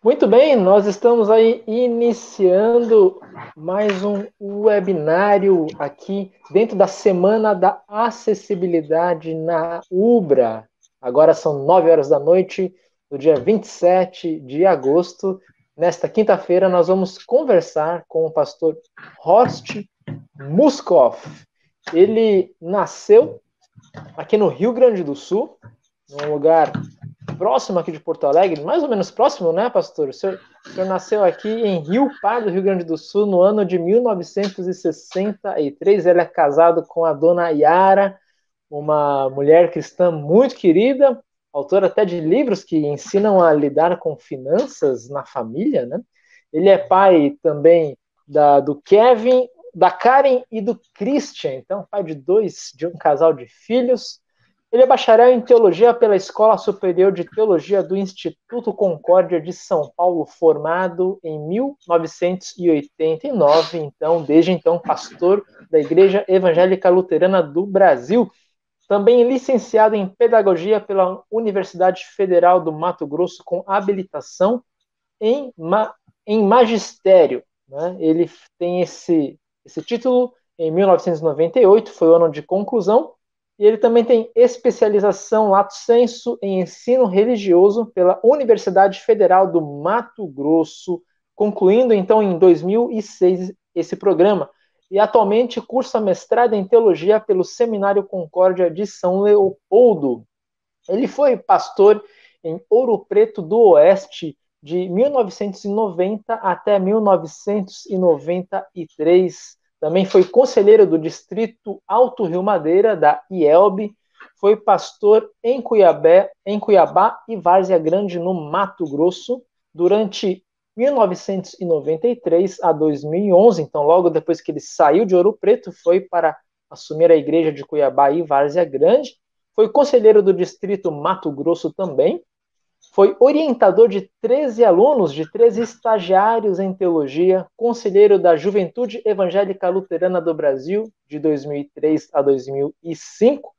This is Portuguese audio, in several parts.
Muito bem, nós estamos aí iniciando mais um webinário aqui dentro da Semana da Acessibilidade na Ubra. Agora são 9 horas da noite, do dia 27 de agosto. Nesta quinta-feira, nós vamos conversar com o pastor Horst Muskoff. Ele nasceu aqui no Rio Grande do Sul, num lugar próximo aqui de Porto Alegre, mais ou menos próximo, né, pastor? O senhor nasceu aqui em Rio Pardo, Rio Grande do Sul, no ano de 1963. Ele é casado com a dona Yara, uma mulher cristã muito querida, autora até de livros que ensinam a lidar com finanças na família, né? Ele é pai também do Kevin, da Karen e do Christian, então pai de um casal de filhos. Ele é bacharel em teologia pela Escola Superior de Teologia do Instituto Concórdia de São Paulo, formado em 1989, desde então pastor da Igreja Evangélica Luterana do Brasil. Também licenciado em Pedagogia pela Universidade Federal do Mato Grosso, com habilitação em Magistério, né? Ele tem esse título em 1998, foi o ano de conclusão, e ele também tem especialização lato sensu em ensino religioso pela Universidade Federal do Mato Grosso, concluindo então em 2006 esse programa. E atualmente cursa mestrado em teologia pelo Seminário Concórdia de São Leopoldo. Ele foi pastor em Ouro Preto do Oeste de 1990 até 1993. Também foi conselheiro do Distrito Alto Rio Madeira, da IELB. Foi pastor em Cuiabá e Várzea Grande, no Mato Grosso, durante 1993 a 2011. Então, logo depois que ele saiu de Ouro Preto, foi para assumir a igreja de Cuiabá e Várzea Grande. Foi conselheiro do Distrito Mato Grosso também. Foi orientador de 13 alunos, de 13 estagiários em teologia, conselheiro da Juventude Evangélica Luterana do Brasil, de 2003 a 2005,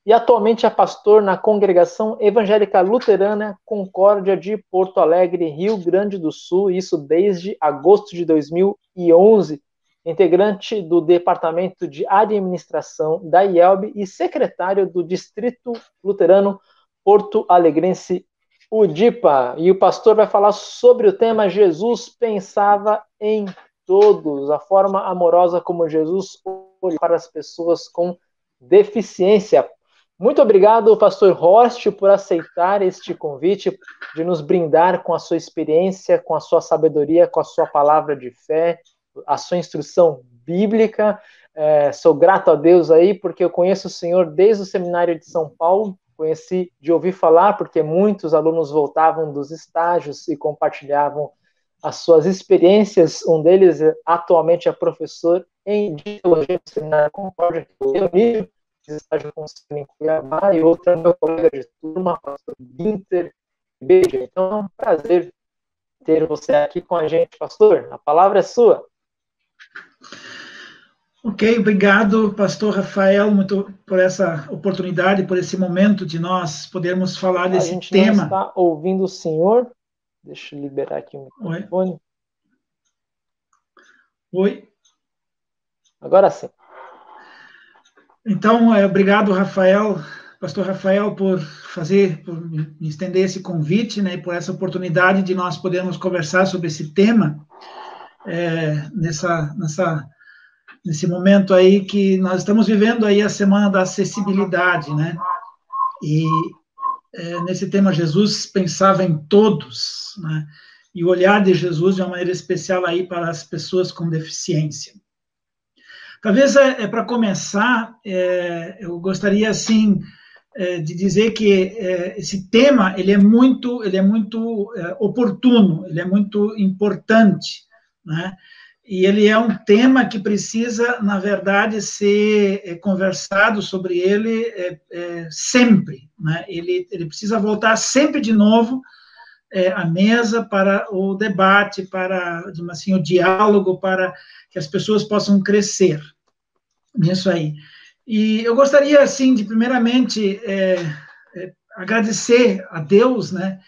e atualmente é pastor na Congregação Evangélica Luterana Concórdia de Porto Alegre, Rio Grande do Sul, isso desde agosto de 2011, integrante do Departamento de Administração da IELB e secretário do Distrito Luterano Porto Alegrense UDIPA. E o pastor vai falar sobre o tema Jesus pensava em todos, a forma amorosa como Jesus olha para as pessoas com deficiência. Muito obrigado, pastor Horst, por aceitar este convite, de nos brindar com a sua experiência, com a sua sabedoria, com a sua palavra de fé, a sua instrução bíblica. Sou grato a Deus aí, porque eu conheço o Senhor desde o seminário de São Paulo, conheci de ouvir falar, porque muitos alunos voltavam dos estágios e compartilhavam as suas experiências. Um deles atualmente é professor em teologia do seminário Concórdia, que estágio com em Cuiabá, e outro é meu colega de turma, pastor Ginter Beja. Então é um prazer ter você aqui com a gente, pastor. A palavra é sua. Ok, obrigado, pastor Rafael, muito por essa oportunidade, por esse momento de nós podermos falar desse tema. A gente tema. não está ouvindo o senhor. Deixa eu liberar aqui o microfone. Oi. Agora sim. Então, obrigado, Rafael, pastor Rafael, por me estender esse convite, né, por essa oportunidade de nós podermos conversar sobre esse tema, nesse momento aí que nós estamos vivendo aí a Semana da Acessibilidade, né, e nesse tema Jesus pensava em todos, né, e o olhar de Jesus de uma maneira especial aí para as pessoas com deficiência. Talvez, para começar, eu gostaria, assim, de dizer que esse tema, ele é muito oportuno, ele é muito importante, né? E ele é um tema que precisa, na verdade, ser conversado sobre ele sempre, né? Ele precisa voltar sempre de novo à mesa para o debate, para, assim, o diálogo, para que as pessoas possam crescer nisso aí. E eu gostaria, assim, de primeiramente agradecer a Deus, né,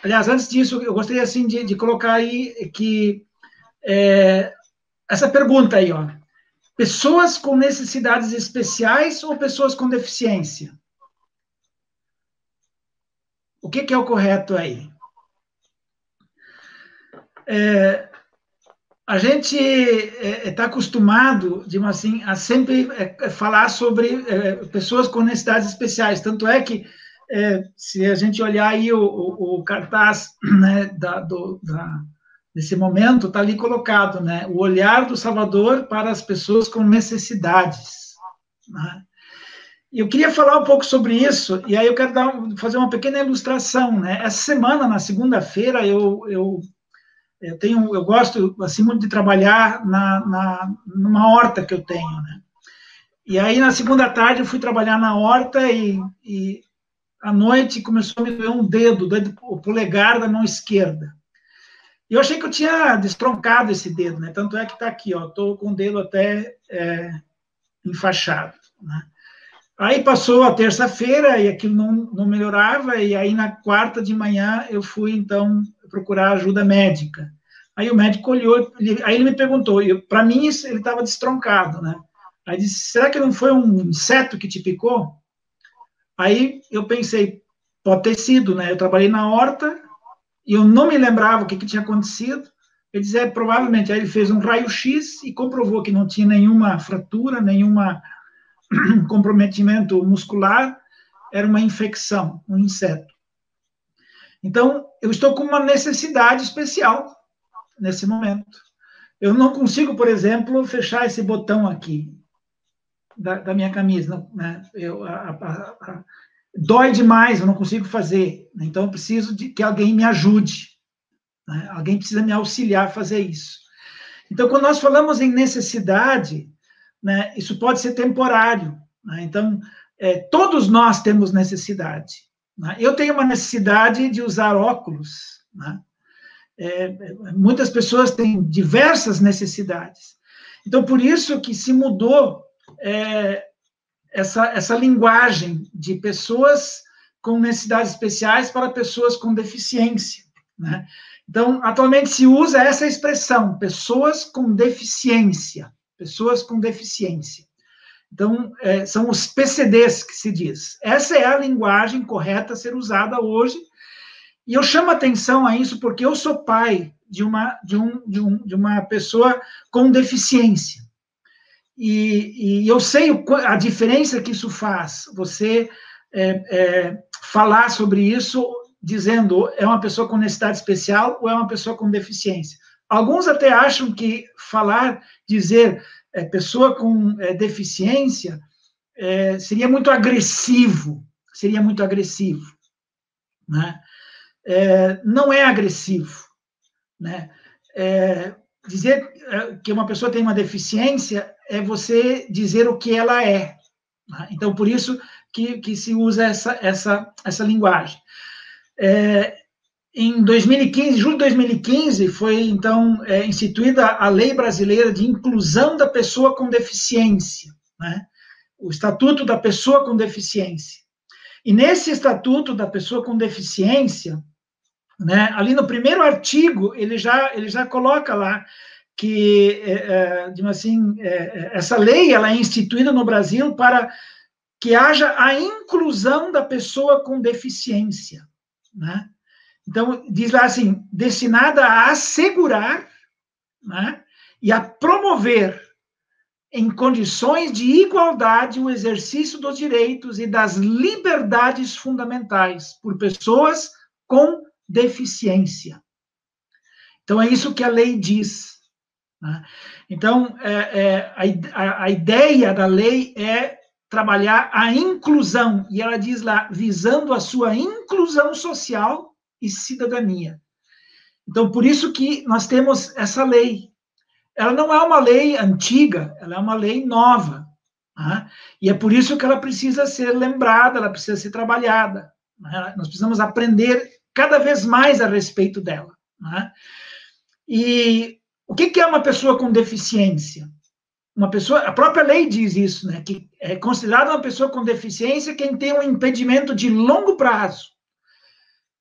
Aliás, antes disso, eu gostaria assim de colocar aí que essa pergunta aí, ó, pessoas com necessidades especiais ou pessoas com deficiência? O que é o correto aí? A gente está acostumado, digamos assim, a sempre falar sobre pessoas com necessidades especiais. Tanto é que, se a gente olhar aí o cartaz, né, desse momento, está ali colocado, né, o olhar do Salvador para as pessoas com necessidades. Né? E eu queria falar um pouco sobre isso, e aí eu quero fazer uma pequena ilustração. Né? Essa semana, na segunda-feira, eu gosto assim muito de trabalhar numa horta que eu tenho, né? E aí na segunda tarde eu fui trabalhar na horta e à noite começou a me doer um dedo, o polegar da mão esquerda. E eu achei que eu tinha destroncado esse dedo, né? Tanto é que está aqui, ó, estou com o dedo até enfaixado, né? Aí passou a terça-feira e aquilo não melhorava, e aí na quarta de manhã eu fui, então, procurar ajuda médica. Aí o médico olhou, aí ele me perguntou, para mim ele estava destroncado, né? Aí disse, será que não foi um inseto que te picou? Aí eu pensei, pode ter sido, né? Eu trabalhei na horta e eu não me lembrava o que tinha acontecido. Ele disse, provavelmente. Aí ele fez um raio-x e comprovou que não tinha nenhuma fratura, nenhuma comprometimento muscular, era uma infecção, um inseto. Então, eu estou com uma necessidade especial nesse momento. Eu não consigo, por exemplo, fechar esse botão aqui da minha camisa, né? Dói demais, eu não consigo fazer. Então, eu preciso de que alguém me ajude. Né? Alguém precisa me auxiliar a fazer isso. Então, quando nós falamos em necessidade, né, isso pode ser temporário. Né? Então, todos nós temos necessidade. Né? Eu tenho uma necessidade de usar óculos. Né? Muitas pessoas têm diversas necessidades. Então, por isso que se mudou essa linguagem de pessoas com necessidades especiais para pessoas com deficiência. Né? Então, atualmente se usa essa expressão, pessoas com deficiência. Pessoas com deficiência. Então, são os PCDs que se diz. Essa é a linguagem correta a ser usada hoje. E eu chamo atenção a isso porque eu sou pai de uma pessoa com deficiência. E eu sei a diferença que isso faz. Você falar sobre isso dizendo é uma pessoa com necessidade especial ou é uma pessoa com deficiência. Alguns até acham que dizer pessoa com deficiência seria muito agressivo, né? Não é agressivo, né? Dizer que uma pessoa tem uma deficiência é você dizer o que ela é. Né? Então, por isso que se usa essa linguagem. Em 2015, julho de 2015, foi, então, instituída a Lei Brasileira de Inclusão da Pessoa com Deficiência, né? O Estatuto da Pessoa com Deficiência. E nesse Estatuto da Pessoa com Deficiência, né, ali no primeiro artigo, ele já coloca lá que, assim, essa lei ela é instituída no Brasil para que haja a inclusão da pessoa com deficiência, né? Então, diz lá assim, destinada a assegurar, né, e a promover em condições de igualdade o exercício dos direitos e das liberdades fundamentais por pessoas com deficiência. Então, é isso que a lei diz. Né? Então, a ideia da lei é trabalhar a inclusão, e ela diz lá, visando a sua inclusão social e cidadania. Então, por isso que nós temos essa lei. Ela não é uma lei antiga, ela é uma lei nova. Né? E é por isso que ela precisa ser lembrada, ela precisa ser trabalhada. Né? Nós precisamos aprender cada vez mais a respeito dela. Né? E o que é uma pessoa com deficiência? Uma pessoa, a própria lei diz isso, né? Que é considerada uma pessoa com deficiência quem tem um impedimento de longo prazo.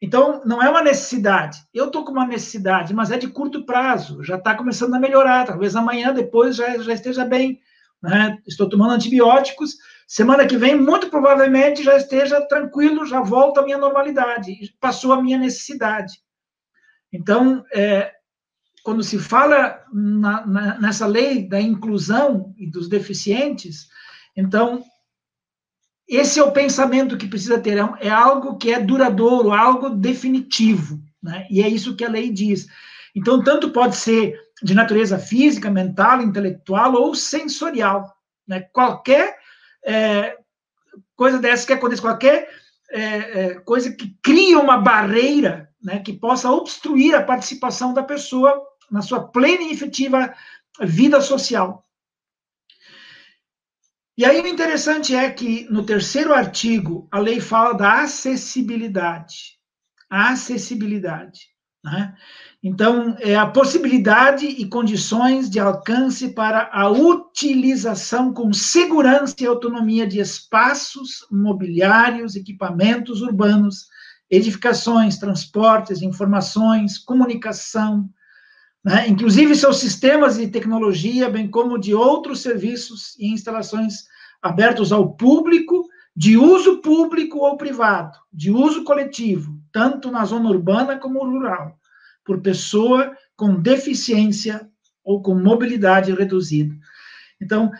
Então, não é uma necessidade. Eu estou com uma necessidade, mas é de curto prazo, já está começando a melhorar, talvez amanhã, depois, já esteja bem, né? Estou tomando antibióticos, semana que vem, muito provavelmente, já esteja tranquilo, já volta à minha normalidade, passou a minha necessidade. Então, quando se fala nessa lei da inclusão e dos deficientes, então, esse é o pensamento que precisa ter, é algo que é duradouro, algo definitivo, né? E é isso que a lei diz. Então, tanto pode ser de natureza física, mental, intelectual ou sensorial, né? Qualquer coisa dessa que acontece, qualquer coisa que cria uma barreira, né, que possa obstruir a participação da pessoa na sua plena e efetiva vida social. E aí o interessante é que no 3º artigo a lei fala da acessibilidade. A acessibilidade, né? Então, é a possibilidade e condições de alcance para a utilização com segurança e autonomia de espaços, mobiliários, equipamentos urbanos, edificações, transportes, informações, comunicação, né? Inclusive seus sistemas de tecnologia, bem como de outros serviços e instalações abertos ao público, de uso público ou privado, de uso coletivo, tanto na zona urbana como rural, por pessoa com deficiência ou com mobilidade reduzida. Então,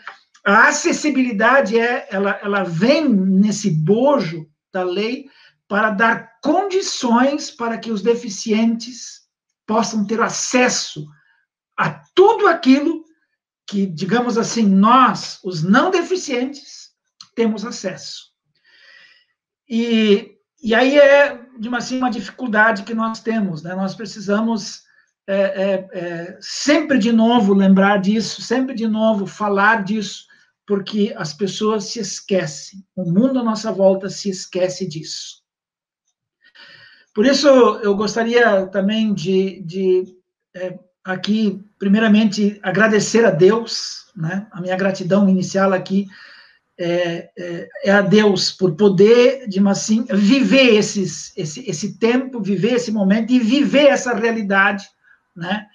a acessibilidade, ela vem nesse bojo da lei para dar condições para que os deficientes possam ter acesso a tudo aquilo que, digamos assim, nós, os não deficientes, temos acesso. E aí é, uma dificuldade que nós temos, né? Nós precisamos sempre de novo lembrar disso, sempre de novo falar disso, porque as pessoas se esquecem, o mundo à nossa volta se esquece disso. Por isso, eu gostaria também de aqui, primeiramente, agradecer a Deus, né? A minha gratidão inicial aqui é a Deus por poder, assim, viver esse tempo, viver esse momento e viver essa realidade, né?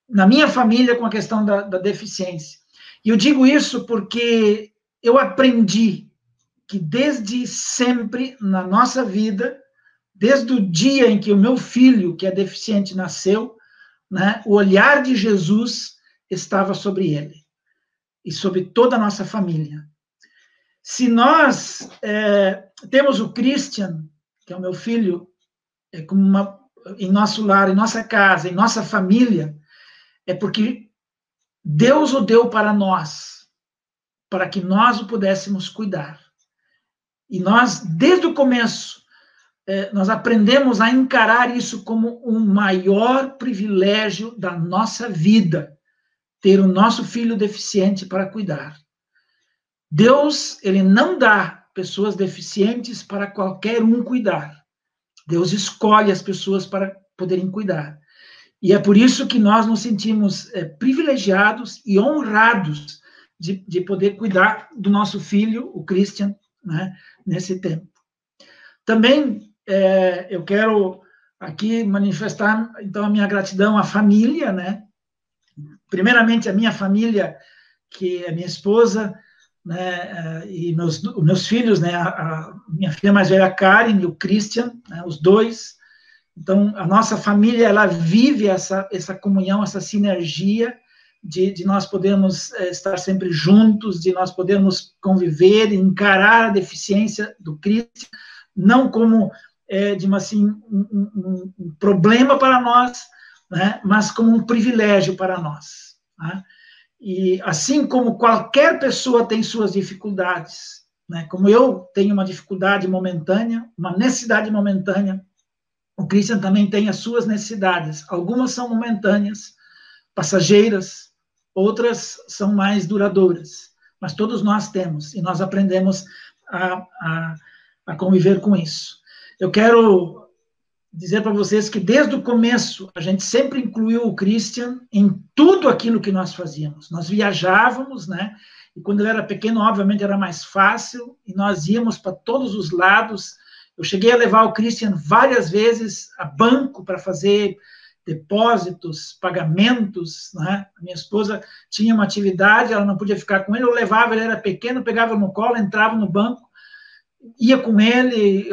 Na minha família, com a questão da deficiência. E eu digo isso porque eu aprendi que desde sempre na nossa vida, desde o dia em que o meu filho, que é deficiente, nasceu, né, o olhar de Jesus estava sobre ele e sobre toda a nossa família. Se nós temos o Christian, que é o meu filho, em nosso lar, em nossa casa, em nossa família, é porque Deus o deu para nós, para que nós o pudéssemos cuidar. E nós, desde o começo, nós aprendemos a encarar isso como um maior privilégio da nossa vida, ter o nosso filho deficiente para cuidar. Deus, ele não dá pessoas deficientes para qualquer um cuidar. Deus escolhe as pessoas para poderem cuidar. E é por isso que nós nos sentimos privilegiados e honrados de poder cuidar do nosso filho, o Christian, né, nesse tempo. Também eu quero aqui manifestar, então, a minha gratidão à família, né? Primeiramente, a minha família, que é minha esposa, né, e meus filhos, né, a minha filha mais velha, a Karen, e o Christian, né, os dois. Então, a nossa família, ela vive essa comunhão, essa sinergia de nós podermos estar sempre juntos, de nós podermos conviver, encarar a deficiência do Christian, não como, um problema para nós, né, mas como um privilégio para nós. Né? E assim como qualquer pessoa tem suas dificuldades, né, como eu tenho uma dificuldade momentânea, uma necessidade momentânea, o Christian também tem as suas necessidades. Algumas são momentâneas, passageiras, outras são mais duradouras. Mas todos nós temos, e nós aprendemos a conviver com isso. Eu quero dizer para vocês que desde o começo a gente sempre incluiu o Christian em tudo aquilo que nós fazíamos. Nós viajávamos, né? e quando ele era pequeno, obviamente, era mais fácil, e nós íamos para todos os lados. Eu cheguei a levar o Christian várias vezes a banco para fazer depósitos, pagamentos, né? A minha esposa tinha uma atividade, ela não podia ficar com ele, eu levava, ele era pequeno, pegava no colo, entrava no banco, ia com ele,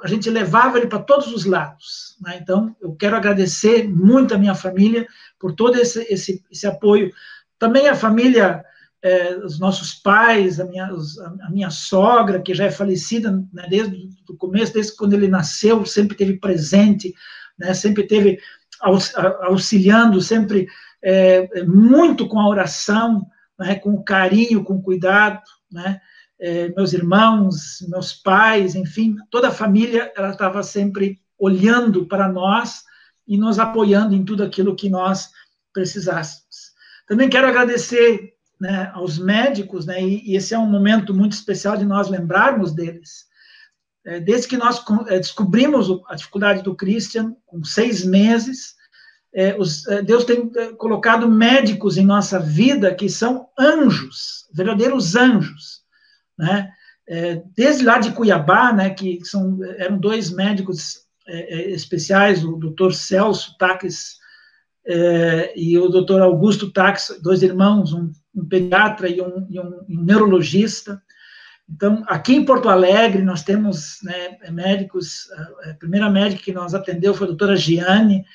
a gente levava ele para todos os lados, né? Então, eu quero agradecer muito a minha família por todo esse apoio. Também a família, os nossos pais, a minha sogra, que já é falecida, né, desde o começo, desde quando ele nasceu, sempre esteve presente, né, sempre esteve auxiliando, sempre muito com a oração, né, com o carinho, com o cuidado, né? Meus irmãos, meus pais, enfim, toda a família, ela estava sempre olhando para nós e nos apoiando em tudo aquilo que nós precisássemos. Também quero agradecer, né, aos médicos, né, e esse é um momento muito especial de nós lembrarmos deles. Desde que nós descobrimos a dificuldade do Christian, com 6 meses, Deus tem colocado médicos em nossa vida que são anjos, verdadeiros anjos, né? Desde lá de Cuiabá, né, que eram 2 médicos especiais, o doutor Celso Taques e o doutor Augusto Taques, 2 irmãos, um pediatra e um neurologista. Então, aqui em Porto Alegre, nós temos, né, médicos. A primeira médica que nos atendeu foi a doutora Giane,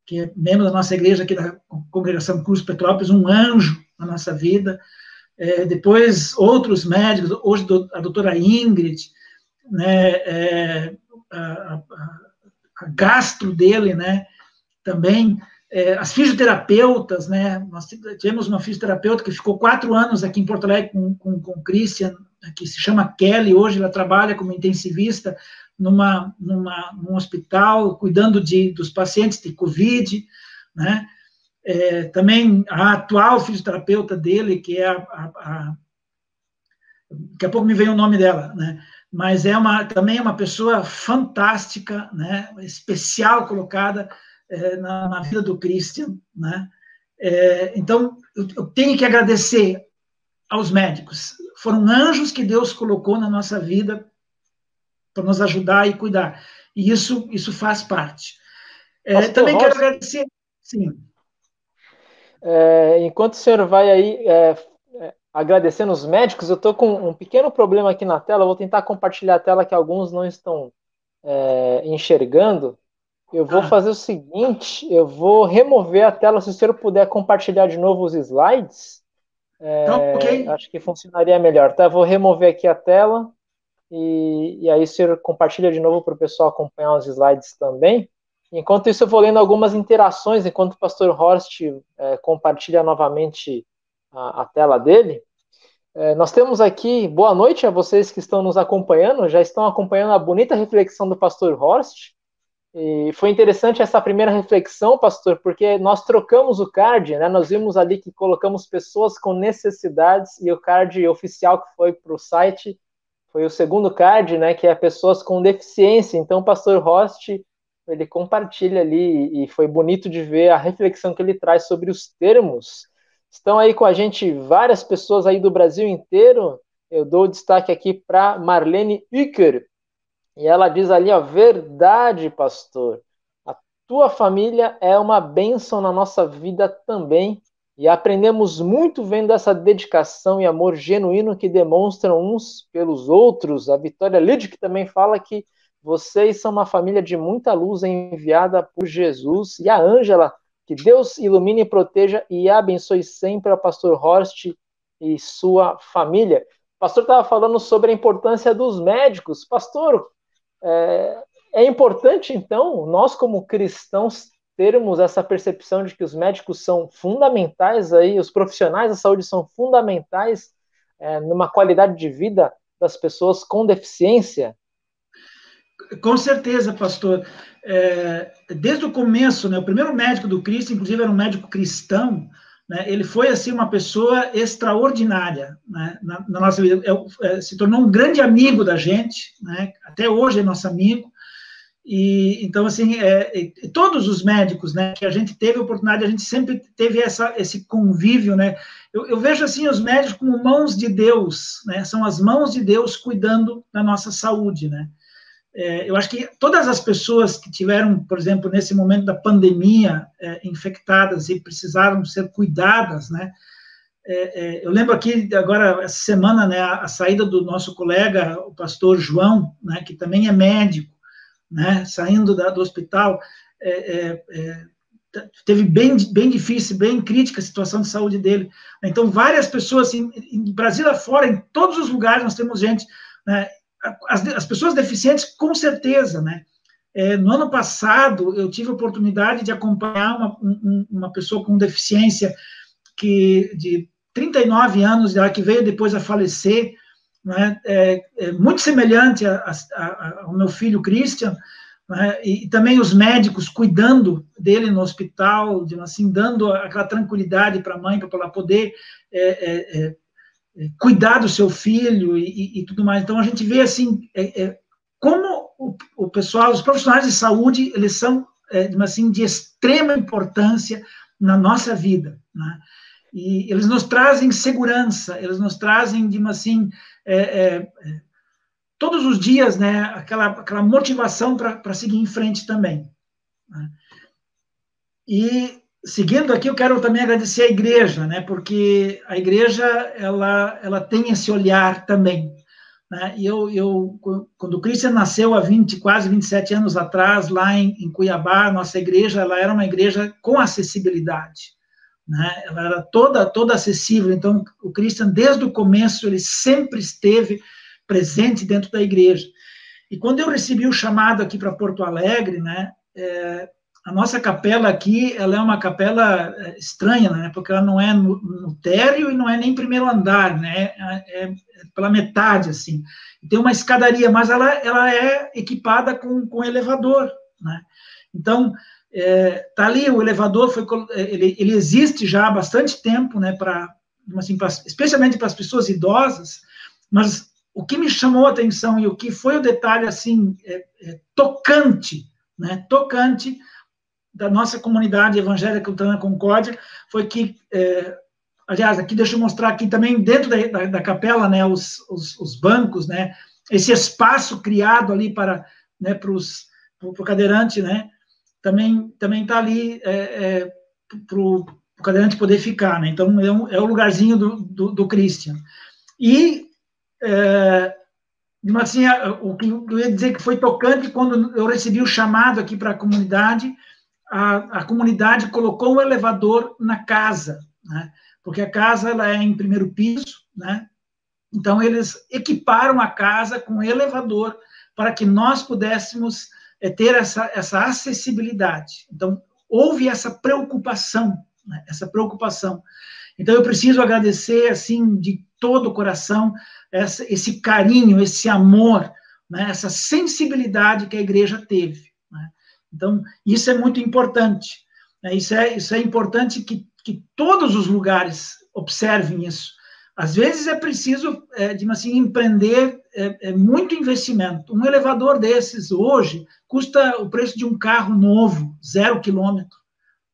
que é membro da nossa igreja aqui da Congregação Cruz Petrópolis, um anjo na nossa vida. Depois, outros médicos, hoje a doutora Ingrid, né, a gastro dele, né, também, as fisioterapeutas, né, nós tivemos uma fisioterapeuta que ficou 4 anos aqui em Porto Alegre com o Christian, que se chama Kelly, hoje ela trabalha como intensivista num hospital, cuidando dos pacientes de Covid, né. Também a atual fisioterapeuta dele, que é daqui a pouco me veio o nome dela, né? Mas também é uma pessoa fantástica, né? Especial colocada na vida do Christian, né? Então, eu tenho que agradecer aos médicos. Foram anjos que Deus colocou na nossa vida para nos ajudar e cuidar. E isso faz parte. Também quero agradecer... Sim. Enquanto o senhor vai aí agradecendo os médicos, eu estou com um pequeno problema aqui na tela, eu vou tentar compartilhar a tela que alguns não estão enxergando. Eu vou fazer o seguinte, eu vou remover a tela, se o senhor puder compartilhar de novo os slides, okay. Acho que funcionaria melhor, tá? Eu vou remover aqui a tela e aí o senhor compartilha de novo para o pessoal acompanhar os slides também. Enquanto isso, eu vou lendo algumas interações, enquanto o pastor Horst compartilha novamente a tela dele. Nós temos aqui, boa noite a vocês que estão nos acompanhando, já estão acompanhando a bonita reflexão do pastor Horst. E foi interessante essa primeira reflexão, pastor, porque nós trocamos o card, né? Nós vimos ali que colocamos pessoas com necessidades e o card oficial que foi para o site foi o segundo card, né? Que é pessoas com deficiência. Então, o pastor Horst, ele compartilha ali e foi bonito de ver a reflexão que ele traz sobre os termos. Estão aí com a gente várias pessoas aí do Brasil inteiro. Eu dou destaque aqui para Marlene Ucker. E ela diz ali, ó, verdade, pastor. A tua família é uma bênção na nossa vida também. E aprendemos muito vendo essa dedicação e amor genuíno que demonstram uns pelos outros. A Vitória Lidic também fala que vocês são uma família de muita luz enviada por Jesus. E a Ângela, que Deus ilumine, proteja e abençoe sempre ao pastor Horst e sua família. O pastor estava falando sobre a importância dos médicos. Pastor, é importante, então, nós como cristãos termos essa percepção de que os médicos são fundamentais, aí, os profissionais da saúde são fundamentais numa qualidade de vida das pessoas com deficiência? Com certeza, pastor. Desde o começo, né, o primeiro médico do Cristo, inclusive, era um médico cristão, né, ele foi, assim, uma pessoa extraordinária, né, na nossa vida. Se tornou um grande amigo da gente, né, até hoje é nosso amigo, E então, assim, todos os médicos, né, que a gente teve a oportunidade, a gente sempre teve esse convívio, né? Eu vejo, assim, os médicos como mãos de Deus, né? São as mãos de Deus cuidando da nossa saúde, né? Eu acho que todas as pessoas que tiveram, por exemplo, nesse momento da pandemia, infectadas e precisaram ser cuidadas, né? Eu lembro aqui, agora, essa semana, né, a saída do nosso colega, o pastor João, né, que também é médico, né, saindo do hospital, teve bem difícil, bem crítica a situação de saúde dele. Então, várias pessoas, assim, em Brasil afora, em todos os lugares nós temos gente, né, as pessoas deficientes, com certeza, né. No ano passado, eu tive a oportunidade de acompanhar uma pessoa com deficiência de 39 anos, que veio depois a falecer, né, muito semelhante ao meu filho Christian, né, e também os médicos cuidando dele no hospital, assim, dando aquela tranquilidade para a mãe, para ela poder cuidar do seu filho e tudo mais. Então, a gente vê, assim, como o pessoal, os profissionais de saúde, eles são, assim, de extrema importância na nossa vida, né? E eles nos trazem segurança, eles nos trazem, assim, todos os dias, né, aquela motivação para seguir em frente também, né? E, seguindo aqui, eu quero também agradecer a igreja, né, porque a igreja, ela tem esse olhar também, né? E quando o Christian nasceu há quase 27 anos atrás, lá em Cuiabá, nossa igreja, ela era uma igreja com acessibilidade, né? Ela era toda acessível. Então, o Christian, desde o começo, ele sempre esteve presente dentro da igreja. E quando eu recebi o chamado aqui para Porto Alegre, né, a nossa capela aqui, ela é uma capela estranha, né, porque ela não é no térreo e não é nem primeiro andar, né, é pela metade, assim. Tem uma escadaria, mas ela é equipada com elevador, né. Então, tá ali o elevador, ele existe já há bastante tempo, né, assim, especialmente para as pessoas idosas, mas o que me chamou a atenção e o que foi o detalhe, assim, tocante, né, tocante da nossa comunidade evangélica Ultrana Concórdia, foi que, aliás, aqui deixa eu mostrar aqui também, dentro da capela, né, os bancos, né, esse espaço criado ali para, né, para o cadeirante, né, também está ali para o cadeirante poder ficar, né? Então, é o lugarzinho do Christian. E, assim, o que eu ia dizer que foi tocante, quando eu recebi o chamado aqui para a comunidade comunidade colocou um elevador na casa, né? Porque a casa, ela é em primeiro piso, né? Então, eles equiparam a casa com elevador para que nós pudéssemos ter essa acessibilidade. Então, houve essa preocupação, né? Essa preocupação. Então, eu preciso agradecer, assim, de todo o coração, esse carinho, esse amor, né? Essa sensibilidade que a igreja teve, né? Então, isso é muito importante, né? Isso é importante que todos os lugares observem isso. Às vezes é preciso, assim, empreender muito investimento. Um elevador desses, hoje, custa o preço de um carro novo, 0 quilômetro,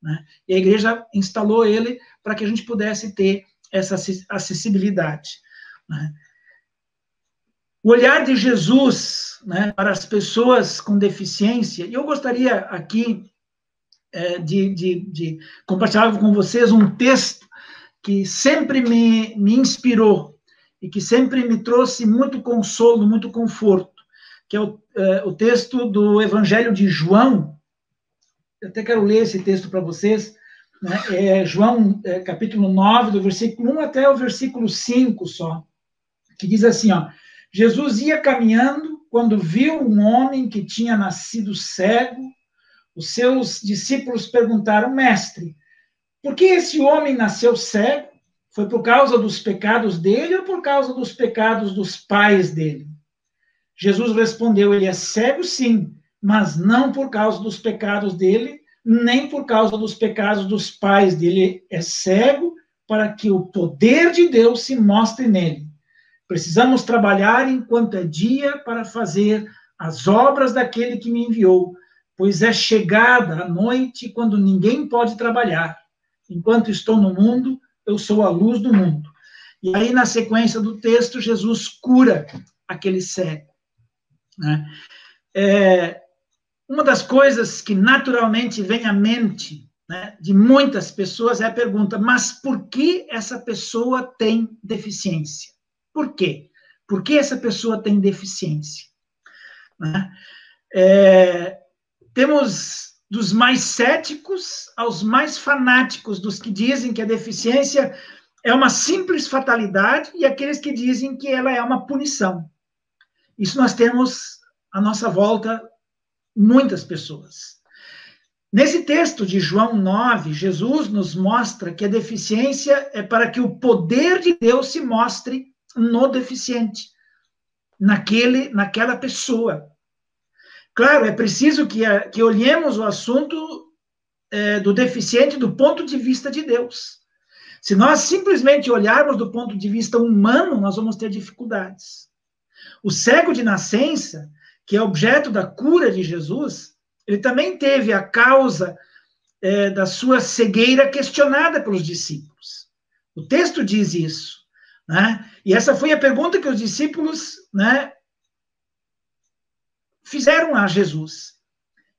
né? E a igreja instalou ele para que a gente pudesse ter essa acessibilidade, né? O olhar de Jesus, né, para as pessoas com deficiência, e eu gostaria aqui de compartilhar com vocês um texto que sempre me inspirou e que sempre me trouxe muito consolo, muito conforto, que é o texto do Evangelho de João. Eu até quero ler esse texto para vocês, né? João, capítulo 9, do versículo 1 até o versículo 5 só, que diz assim, ó: Jesus ia caminhando quando viu um homem que tinha nascido cego. Os seus discípulos perguntaram: Mestre, por que esse homem nasceu cego? Foi por causa dos pecados dele ou por causa dos pecados dos pais dele? Jesus respondeu: ele é cego, sim, mas não por causa dos pecados dele, nem por causa dos pecados dos pais dele. É cego para que o poder de Deus se mostre nele. Precisamos trabalhar enquanto é dia para fazer as obras daquele que me enviou, pois é chegada a noite quando ninguém pode trabalhar. Enquanto estou no mundo, eu sou a luz do mundo. E aí, na sequência do texto, Jesus cura aquele cego, né? Uma das coisas que naturalmente vem à mente, né, de muitas pessoas é a pergunta: mas por que essa pessoa tem deficiência? Por quê? Por que essa pessoa tem deficiência? Né? Temos dos mais céticos aos mais fanáticos, dos que dizem que a deficiência é uma simples fatalidade, e aqueles que dizem que ela é uma punição. Isso nós temos à nossa volta muitas pessoas. Nesse texto de João 9, Jesus nos mostra que a deficiência é para que o poder de Deus se mostre no deficiente, naquela pessoa. Claro, é preciso que olhemos o assunto do deficiente do ponto de vista de Deus. Se nós simplesmente olharmos do ponto de vista humano, nós vamos ter dificuldades. O cego de nascença, que é objeto da cura de Jesus, ele também teve a causa da sua cegueira questionada pelos discípulos. O texto diz isso, né? E essa foi a pergunta que os discípulos, né, fizeram a Jesus.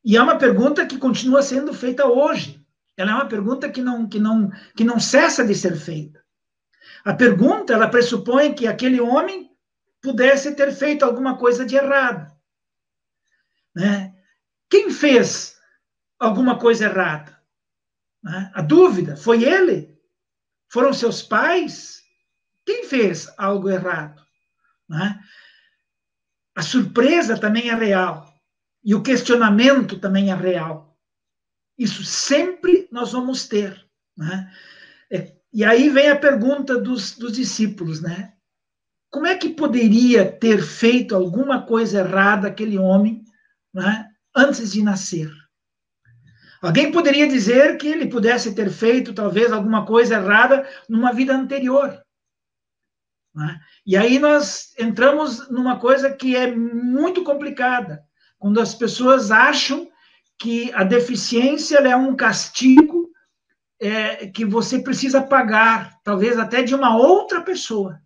E é uma pergunta que continua sendo feita hoje. Ela é uma pergunta que não cessa de ser feita. A pergunta, ela pressupõe que aquele homem pudesse ter feito alguma coisa de errado, né? Quem fez alguma coisa errada? Né? A dúvida, foi ele? Foram seus pais? Quem fez algo errado? Né? A surpresa também é real. E o questionamento também é real. Isso sempre nós vamos ter, né? E aí vem a pergunta dos discípulos, né? Como é que poderia ter feito alguma coisa errada aquele homem, né, antes de nascer? Alguém poderia dizer que ele pudesse ter feito, talvez, alguma coisa errada numa vida anterior, né? E aí nós entramos numa coisa que é muito complicada, quando as pessoas acham que a deficiência é um castigo que você precisa pagar, talvez até de uma outra pessoa.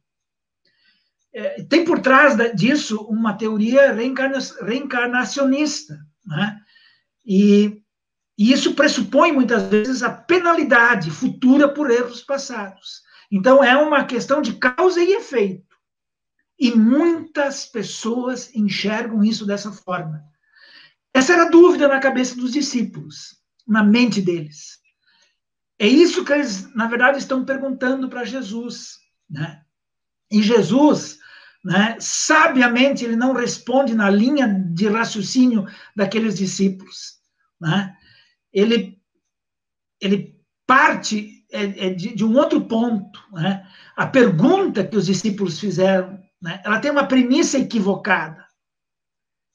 Tem por trás disso uma teoria reencarnacionista, né? E isso pressupõe, muitas vezes, a penalidade futura por erros passados. Então, é uma questão de causa e efeito. E muitas pessoas enxergam isso dessa forma. Essa era a dúvida na cabeça dos discípulos, na mente deles. É isso que eles, na verdade, estão perguntando para Jesus, né? E Jesus, né, sabiamente, ele não responde na linha de raciocínio daqueles discípulos, né? Ele parte de um outro ponto, né? A pergunta que os discípulos fizeram, né, ela tem uma premissa equivocada.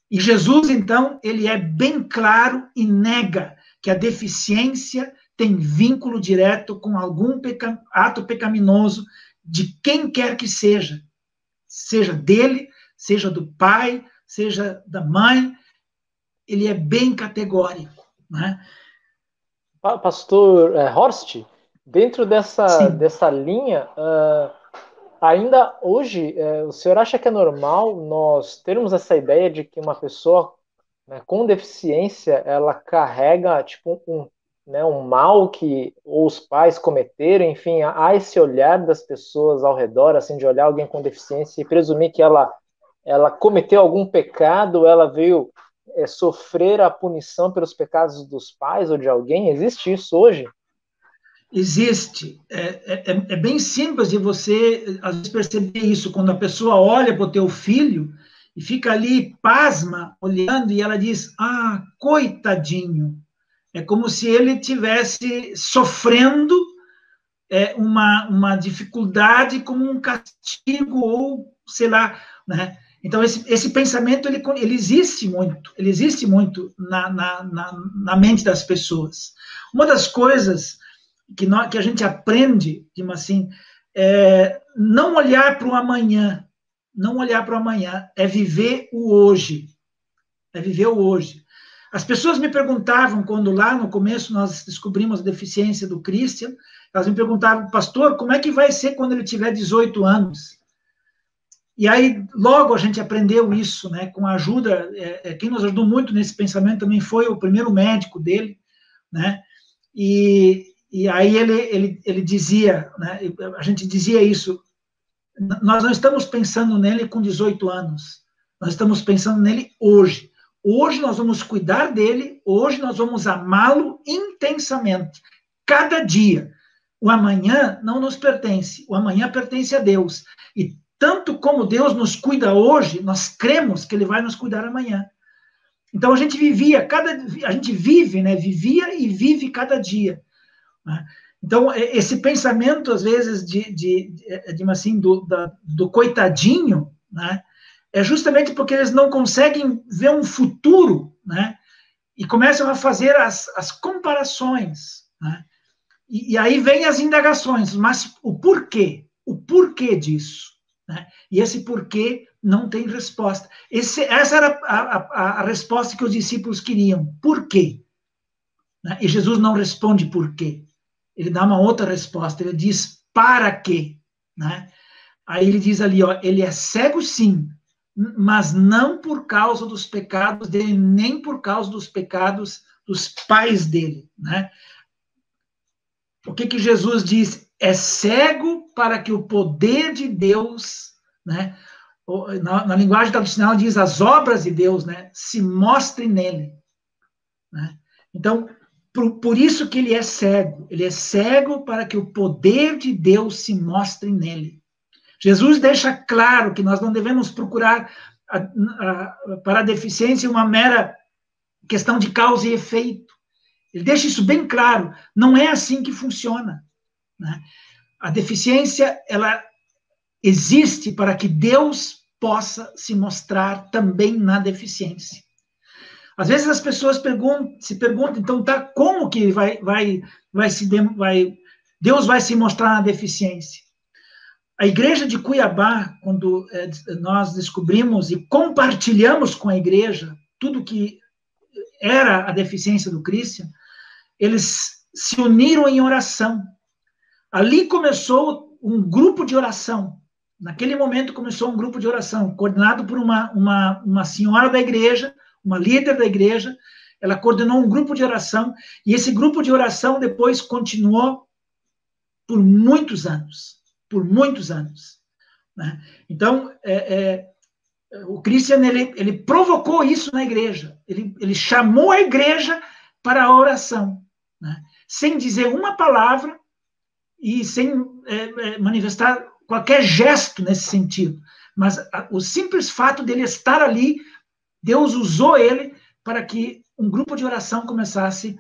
E Jesus, então, ele é bem claro e nega que a deficiência tem vínculo direto com algum ato pecaminoso de quem quer que seja dele, seja do pai, seja da mãe. Ele é bem categórico, né? Pastor Horst, dentro dessa linha, ainda hoje, o senhor acha que é normal nós termos essa ideia de que uma pessoa, né, com deficiência, ela carrega tipo um mal que ou os pais cometeram, enfim, há esse olhar das pessoas ao redor, assim, de olhar alguém com deficiência e presumir que ela cometeu algum pecado, ela veio sofrer a punição pelos pecados dos pais ou de alguém? Existe isso hoje? Existe. É bem simples de você, às vezes, perceber isso. Quando a pessoa olha para o teu filho e fica ali, pasma, olhando, e ela diz, ah, coitadinho. É como se ele estivesse sofrendo uma dificuldade como um castigo ou, sei lá, né? Então, esse pensamento, ele existe muito na mente das pessoas. Uma das coisas que a gente aprende, assim, não olhar para o amanhã, é viver o hoje, é viver o hoje. As pessoas me perguntavam, quando lá no começo nós descobrimos a deficiência do Christian, elas me perguntavam, pastor, como é que vai ser quando ele tiver 18 anos? E aí, logo a gente aprendeu isso, né, com a ajuda, quem nos ajudou muito nesse pensamento também foi o primeiro médico dele, né, e aí ele dizia, né, a gente dizia isso, nós não estamos pensando nele com 18 anos, nós estamos pensando nele hoje. Hoje nós vamos cuidar dele, hoje nós vamos amá-lo intensamente, cada dia. O amanhã não nos pertence, o amanhã pertence a Deus. E tanto como Deus nos cuida hoje, nós cremos que Ele vai nos cuidar amanhã. Então a gente vivia, a gente vive, né? Vivia e vive cada dia. Né? Então esse pensamento às vezes assim do coitadinho, né? É justamente porque eles não conseguem ver um futuro, né? E começam a fazer as comparações, né? E aí vem as indagações, mas o porquê? O porquê disso? Né? E esse porquê não tem resposta. Essa era a resposta que os discípulos queriam. Por quê? Né? E Jesus não responde por quê. Ele dá uma outra resposta. Ele diz para quê? Né? Aí ele diz ali, ó, ele é cego sim, mas não por causa dos pecados dele, nem por causa dos pecados dos pais dele. Né? O que Jesus diz? É cego para que o poder de Deus, né, na linguagem tradicional diz as obras de Deus, né, se mostrem nele. Né? Então, por isso que ele é cego para que o poder de Deus se mostre nele. Jesus deixa claro que nós não devemos procurar para a deficiência uma mera questão de causa e efeito. Ele deixa isso bem claro. Não é assim que funciona. Né? A deficiência, ela existe para que Deus possa se mostrar também na deficiência. Às vezes as pessoas se perguntam, então, tá, como que Deus vai se mostrar na deficiência? A igreja de Cuiabá, quando nós descobrimos e compartilhamos com a igreja tudo que era a deficiência do Christian, eles se uniram em oração. Ali começou um grupo de oração. Naquele momento começou um grupo de oração, coordenado por uma senhora da igreja, uma líder da igreja. Ela coordenou um grupo de oração, e esse grupo de oração depois continuou por muitos anos. Por muitos anos. Né? Então, o Christian, ele provocou isso na igreja. Ele chamou a igreja para a oração. Né? Sem dizer uma palavra e sem manifestar qualquer gesto nesse sentido. Mas o simples fato dele estar ali, Deus usou ele para que um grupo de oração começasse,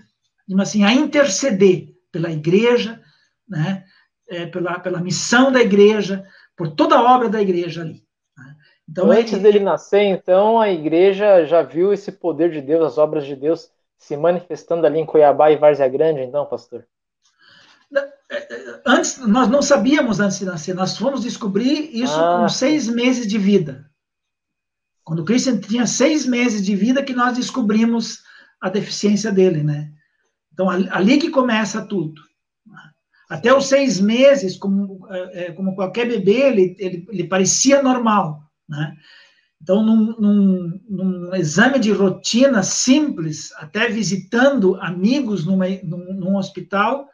assim, a interceder pela igreja, né? Pela missão da igreja, por toda a obra da igreja ali. Né? Então, antes dele nascer, então, a igreja já viu esse poder de Deus, as obras de Deus se manifestando ali em Cuiabá e Várzea Grande, então, pastor? Antes, nós não sabíamos antes de nascer, nós fomos descobrir isso com 6 meses de vida. Quando o Christian tinha 6 meses de vida que nós descobrimos a deficiência dele, né? Então, ali que começa tudo. Até os 6 meses, como qualquer bebê, ele parecia normal, né? Então, num exame de rotina simples, até visitando amigos num hospital,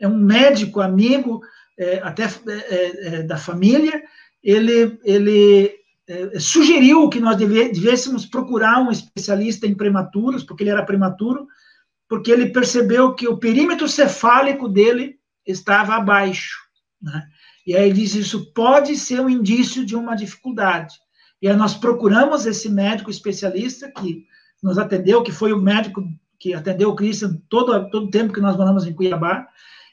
um médico amigo, até da família, ele sugeriu que nós devêssemos procurar um especialista em prematuros, porque ele era prematuro, porque ele percebeu que o perímetro cefálico dele estava abaixo. Né? E aí ele disse, isso pode ser um indício de uma dificuldade. E aí nós procuramos esse médico especialista que nos atendeu, que foi o médico que atendeu o Christian todo o tempo que nós moramos em Cuiabá,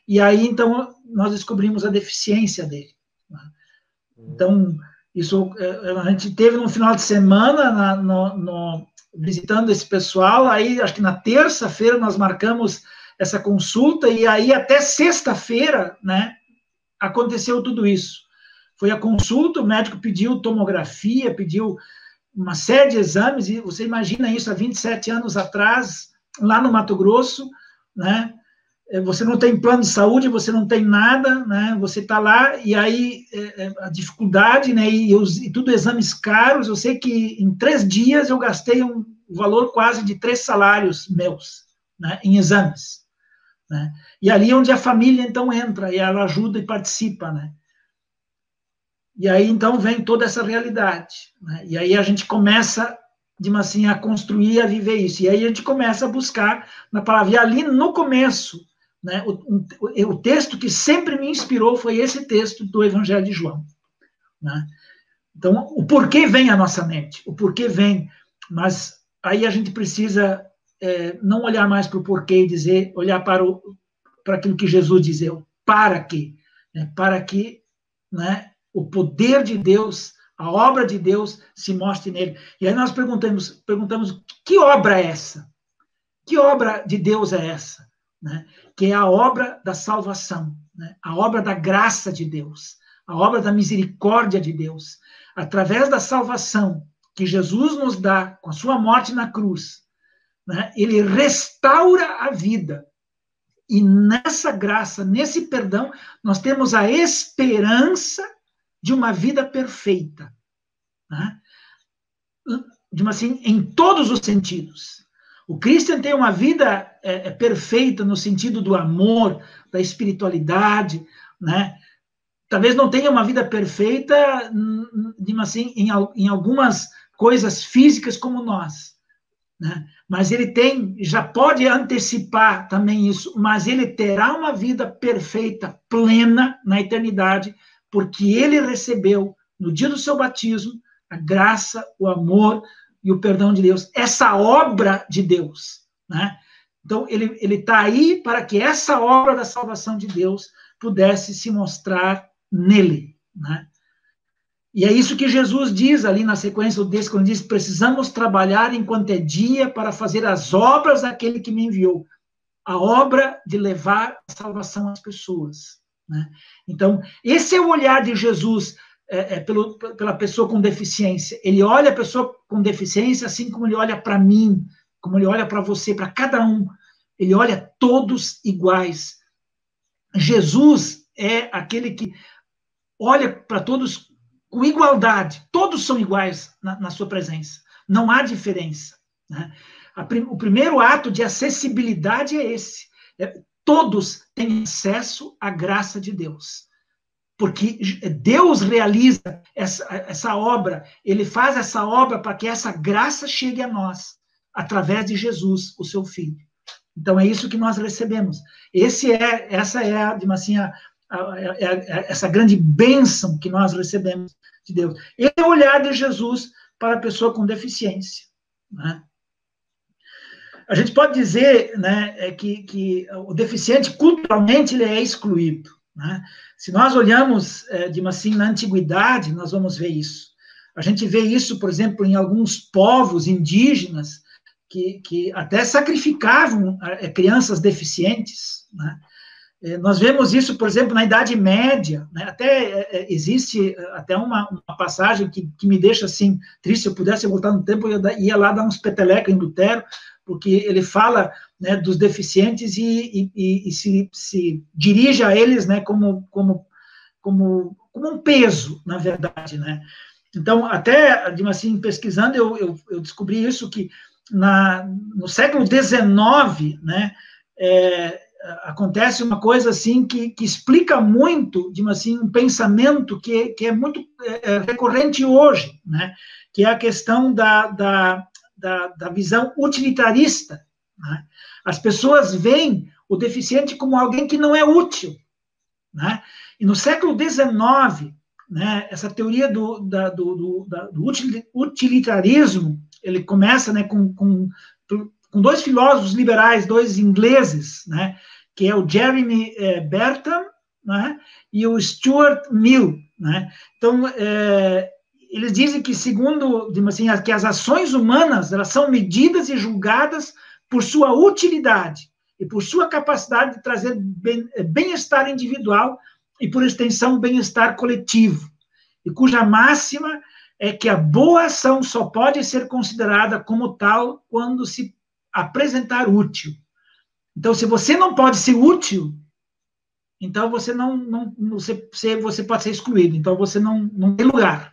e aí, então, nós descobrimos a deficiência dele. Né? Então, isso a gente teve no final de semana, visitando esse pessoal, aí acho que na terça-feira nós marcamos essa consulta, e aí até sexta-feira, né, aconteceu tudo isso. Foi a consulta, o médico pediu tomografia, pediu uma série de exames, e você imagina isso há 27 anos atrás, lá no Mato Grosso, né? Você não tem plano de saúde, você não tem nada, né? Você está lá, e aí a dificuldade, né? E tudo exames caros. Eu sei que em 3 dias eu gastei um valor quase de 3 salários meus, né? Em exames, né? E ali é onde a família, então, entra, e ela ajuda e participa, né? E aí, então, vem toda essa realidade, né? E aí a gente começa, assim, a construir, a viver isso. E aí a gente começa a buscar na palavra. E ali, no começo, né, o texto que sempre me inspirou foi esse texto do Evangelho de João, né? Então, o porquê vem à nossa mente, o porquê vem, mas aí a gente precisa não olhar mais para o porquê e dizer, olhar para aquilo que Jesus dizia, para quê? Né? Para que, né, o poder de Deus, a obra de Deus se mostre nele. E aí nós perguntamos, que obra é essa? Que obra de Deus é essa? Né? Que é a obra da salvação, né? A obra da graça de Deus, a obra da misericórdia de Deus. Através da salvação que Jesus nos dá com a sua morte na cruz, né? Ele restaura a vida. E nessa graça, nesse perdão, nós temos a esperança de uma vida perfeita, né? Assim, em todos os sentidos. O Christian tem uma vida perfeita no sentido do amor, da espiritualidade, né? Talvez não tenha uma vida perfeita, assim, em algumas coisas físicas como nós, né? Mas ele já pode antecipar também isso, mas ele terá uma vida perfeita, plena na eternidade, porque ele recebeu, no dia do seu batismo, a graça, o amor e o perdão de Deus, essa obra de Deus, né? Então, ele está aí para que essa obra da salvação de Deus pudesse se mostrar nele, né? E é isso que Jesus diz ali na sequência do texto, quando diz, precisamos trabalhar enquanto é dia para fazer as obras daquele que me enviou, a obra de levar a salvação às pessoas, né? Então, esse é o olhar de Jesus pela pessoa com deficiência. Ele olha a pessoa com deficiência assim como ele olha para mim, como ele olha para você, para cada um. Ele olha todos iguais. Jesus é aquele que olha para todos com igualdade. Todos são iguais na sua presença. Não há diferença, né? O primeiro ato de acessibilidade é esse. Todos têm acesso à graça de Deus. Porque Deus realiza essa obra, ele faz essa obra para que essa graça chegue a nós, através de Jesus, o seu Filho. Então, é isso que nós recebemos. Essa é assim, essa grande bênção que nós recebemos de Deus. Esse é o olhar de Jesus para a pessoa com deficiência, né? A gente pode dizer, né, que o deficiente, culturalmente, ele é excluído, né? Se nós olhamos, assim, na antiguidade, nós vamos ver isso. A gente vê isso, por exemplo, em alguns povos indígenas que até sacrificavam crianças deficientes, né? Nós vemos isso, por exemplo, na Idade Média, né? Até existe até uma passagem que me deixa assim triste. Se eu pudesse voltar no tempo, eu ia lá dar uns petelecos em Lutero, porque ele fala, né, dos deficientes e se dirige a eles, né, como um peso, na verdade, né? Então, até, assim, pesquisando, eu descobri isso, que no século XIX, né, acontece uma coisa assim que explica muito, assim, um pensamento que é muito recorrente hoje, né, que é a questão da visão utilitarista, né? As pessoas veem o deficiente como alguém que não é útil, né? E no século XIX, né, essa teoria do utilitarismo, ele começa, né, com 2 filósofos liberais, 2 ingleses, né, que é o Jeremy Bentham, né, e o Stuart Mill, né? Então, eles dizem que, segundo, assim, que as ações humanas, elas são medidas e julgadas por sua utilidade e por sua capacidade de trazer bem-estar individual e, por extensão, bem-estar coletivo, e cuja máxima é que a boa ação só pode ser considerada como tal quando se apresentar útil. Então, se você não pode ser útil, então você você pode ser excluído. Então, você não tem lugar.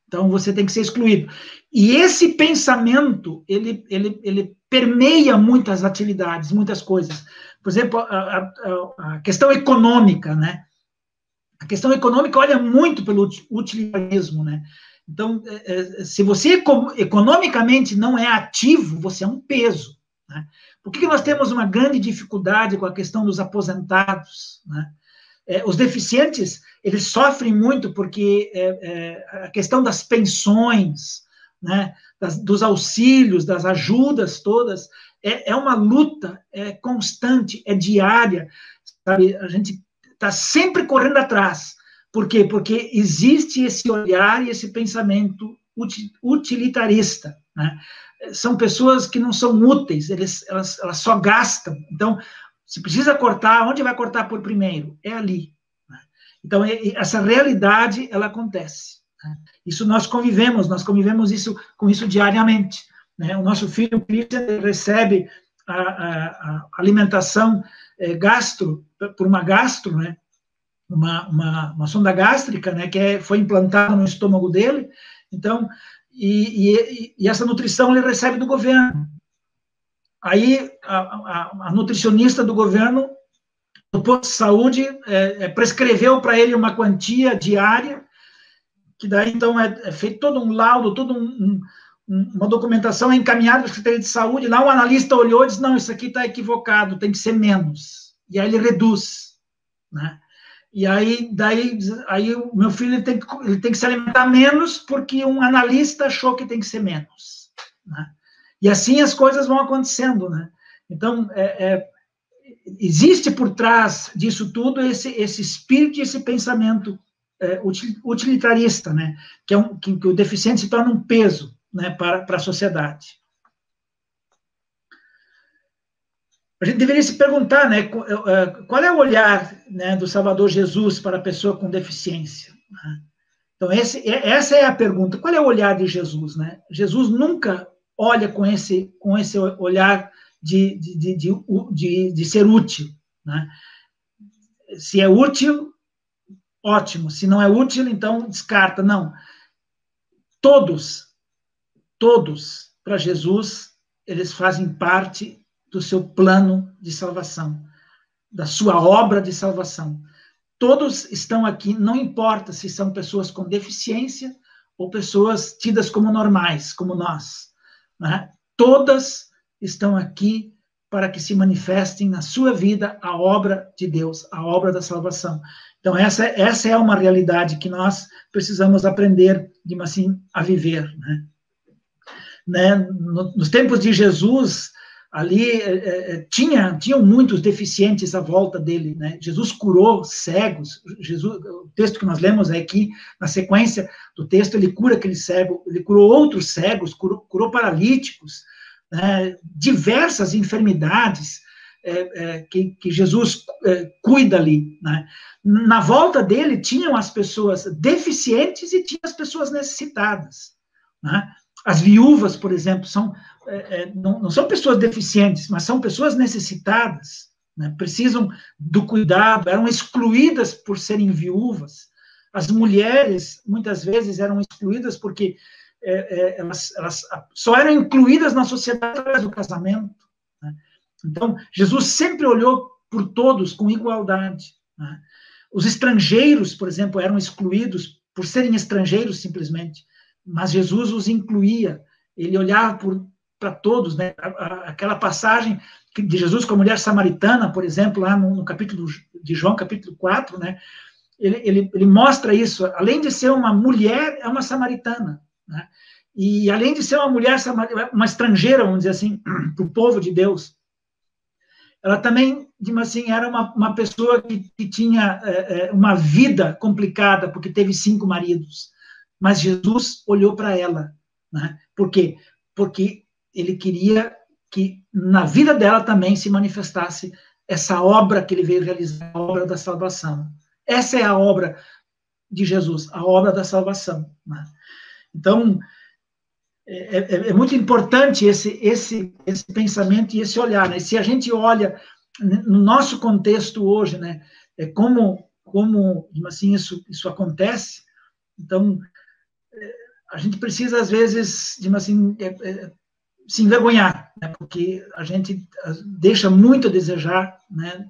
Então, você tem que ser excluído. E esse pensamento, ele permeia muitas atividades, muitas coisas. Por exemplo, a questão econômica, né? A questão econômica olha muito pelo utilitarismo, né? Então, se você economicamente não é ativo, você é um peso, né? Por que nós temos uma grande dificuldade com a questão dos aposentados, né? Os deficientes, eles sofrem muito porque a questão das pensões, né, dos auxílios, das ajudas todas, é uma luta constante, é diária, sabe? A gente está sempre correndo atrás. Por quê? Porque existe esse olhar e esse pensamento utilitarista, né? São pessoas que não são úteis, elas só gastam. Então, se precisa cortar, onde vai cortar por primeiro? É ali. Né? Então, essa realidade, ela acontece. Né? Isso nós convivemos com isso diariamente. Né? O nosso filho Christian recebe a alimentação gastro, por uma gastro, né? Uma sonda gástrica, né? Que foi implantada no estômago dele. Então, e essa nutrição ele recebe do governo. Aí, a nutricionista do governo, do posto de saúde, prescreveu para ele uma quantia diária, que daí, então, é feito todo um laudo, toda uma documentação encaminhada para a Secretaria de Saúde. Lá, um analista olhou e disse, não, isso aqui está equivocado, tem que ser menos. E aí ele reduz, né? E aí o meu filho ele tem que se alimentar menos porque um analista achou que tem que ser menos, né? E assim as coisas vão acontecendo, né? Então, existe por trás disso tudo esse espírito e esse pensamento utilitarista, né? Que o deficiente se torna um peso, né, para a sociedade. A gente deveria se perguntar, né, qual é o olhar, né, do Salvador Jesus para a pessoa com deficiência, né? Então, essa é a pergunta. Qual é o olhar de Jesus, né? Jesus nunca olha com esse olhar de ser útil, né? Se é útil, ótimo. Se não é útil, então descarta. Não. Todos, para Jesus, eles fazem parte do seu plano de salvação, da sua obra de salvação. Todos estão aqui, não importa se são pessoas com deficiência ou pessoas tidas como normais, como nós, né? Todas estão aqui para que se manifestem na sua vida a obra de Deus, a obra da salvação. Então, essa é uma realidade que nós precisamos aprender, assim, a viver, né? Nos tempos de Jesus, ali tinham muitos deficientes à volta dele, né? Jesus curou cegos. O texto que nós lemos aqui, na sequência do texto, ele cura aquele cego, ele curou outros cegos, curou paralíticos, né? Diversas enfermidades que Jesus cuida ali, né? Na volta dele tinham as pessoas deficientes e tinha as pessoas necessitadas, né? As viúvas, por exemplo, não são pessoas deficientes, mas são pessoas necessitadas, né? Precisam do cuidado, eram excluídas por serem viúvas. As mulheres, muitas vezes, eram excluídas porque elas só eram incluídas na sociedade através do casamento, né? Então, Jesus sempre olhou por todos com igualdade, né? Os estrangeiros, por exemplo, eram excluídos por serem estrangeiros, simplesmente, mas Jesus os incluía, ele olhava para todos, né? Aquela passagem de Jesus com a mulher samaritana, por exemplo, lá no capítulo de João, capítulo 4, né? Ele mostra isso, além de ser uma mulher, é uma samaritana, né? E além de ser uma mulher, uma estrangeira, vamos dizer assim, para o povo de Deus, ela também, assim, era uma pessoa que tinha uma vida complicada, porque teve 5 maridos. Mas Jesus olhou para ela, né? Por quê? Porque ele queria que na vida dela também se manifestasse essa obra que ele veio realizar, a obra da salvação. Essa é a obra de Jesus, a obra da salvação, né? Então, é muito importante esse pensamento e esse olhar, né? Se a gente olha no nosso contexto hoje, né, como assim, isso acontece, então, a gente precisa, às vezes, assim, se envergonhar, né, porque a gente deixa muito a desejar, né,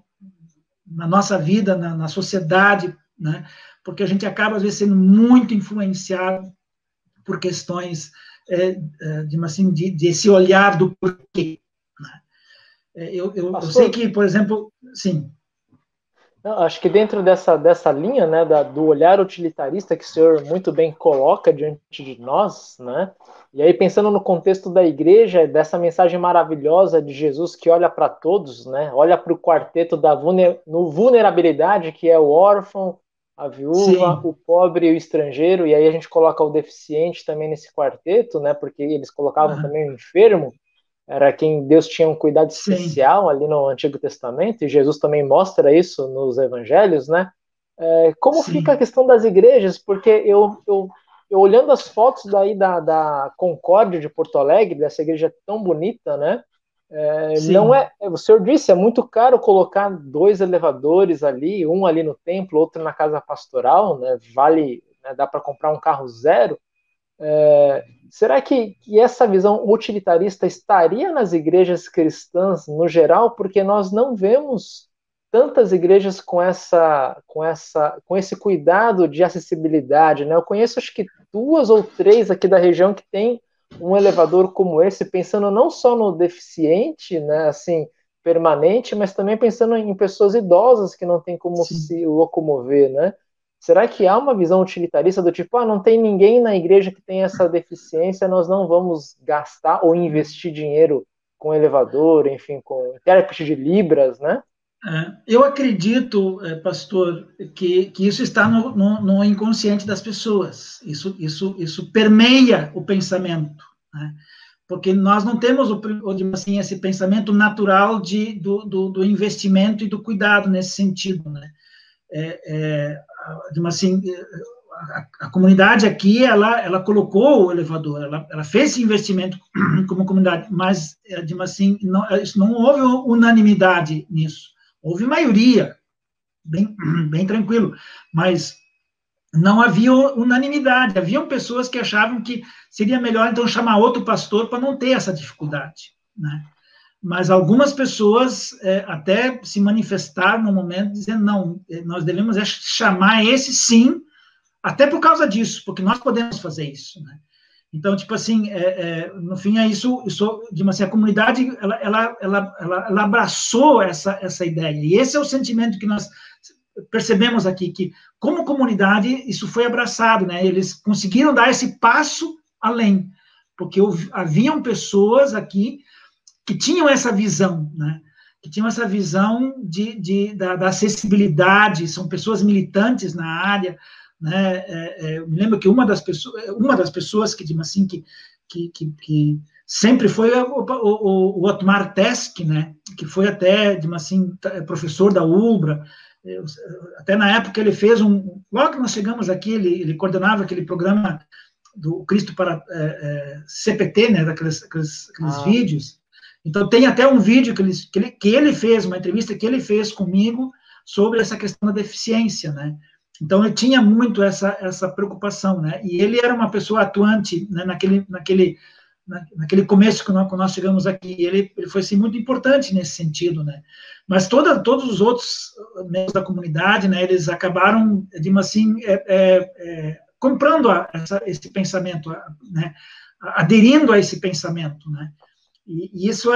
na nossa vida, na sociedade, né, porque a gente acaba, às vezes, sendo muito influenciado por questões assim, desse olhar do porquê. Né? Eu sei que, por exemplo, sim. Não, acho que dentro dessa linha, né, do olhar utilitarista que o senhor muito bem coloca diante de nós, né, e aí pensando no contexto da igreja, dessa mensagem maravilhosa de Jesus que olha para todos, né, olha para o quarteto da vulnerabilidade, que é o órfão, a viúva, Sim. o pobre e o estrangeiro, e aí a gente coloca o deficiente também nesse quarteto, né, porque eles colocavam também o enfermo, era quem Deus tinha um cuidado Sim. especial ali no Antigo Testamento, e Jesus também mostra isso nos Evangelhos, né? Como fica a Sim. questão das igrejas? Porque eu olhando as fotos daí da Concórdia de Porto Alegre, dessa igreja tão bonita, né? Não Sim. o senhor disse, é muito caro colocar 2 elevadores ali, um ali no templo, outro na casa pastoral, né? Vale, né, dá para comprar um carro zero. Será que essa visão utilitarista estaria nas igrejas cristãs no geral? Porque nós não vemos tantas igrejas com esse cuidado de acessibilidade, né? Eu conheço acho que 2 ou 3 aqui da região que tem um elevador como esse, pensando não só no deficiente, né, assim, permanente, mas também pensando em pessoas idosas que não têm como Sim. se locomover, né? Será que há uma visão utilitarista do tipo, não tem ninguém na igreja que tem essa deficiência, nós não vamos gastar ou investir dinheiro com elevador, enfim, com intérprete de Libras, né? Eu acredito, pastor, que isso está no inconsciente das pessoas. Isso permeia o pensamento, né? Porque nós não temos assim, esse pensamento natural do investimento e do cuidado nesse sentido, né? Assim, a comunidade aqui, ela colocou o elevador, ela fez esse investimento como comunidade, mas, assim, não houve unanimidade nisso. Houve maioria, bem tranquilo, mas não havia unanimidade. Haviam pessoas que achavam que seria melhor, então, chamar outro pastor para não ter essa dificuldade, né? Mas algumas pessoas até se manifestaram no momento, dizendo, não, nós devemos chamar esse sim, até por causa disso, porque nós podemos fazer isso, né? Então, tipo assim, no fim, a comunidade, ela abraçou essa ideia, e esse é o sentimento que nós percebemos aqui, que como comunidade, isso foi abraçado, né? Eles conseguiram dar esse passo além, porque haviam pessoas aqui que tinham essa visão, né? Que tinham essa visão da acessibilidade, são pessoas militantes na área, né? Eu me lembro que uma das pessoas que, assim, que sempre foi o Otmar Tesk, né? Que foi até, assim, professor da UBRA. Até na época ele fez logo que nós chegamos aqui, ele coordenava aquele programa do Cristo para CPT, né? Daqueles vídeos. Então, tem até um vídeo que ele fez, uma entrevista que ele fez comigo sobre essa questão da deficiência, né? Então, ele tinha muito essa preocupação, né? E ele era uma pessoa atuante, né, naquele começo, quando nós chegamos aqui. Ele foi, assim, muito importante nesse sentido, né? Mas todos os outros membros da comunidade, né, eles acabaram, assim, comprando esse pensamento, né? Aderindo a esse pensamento, né? E isso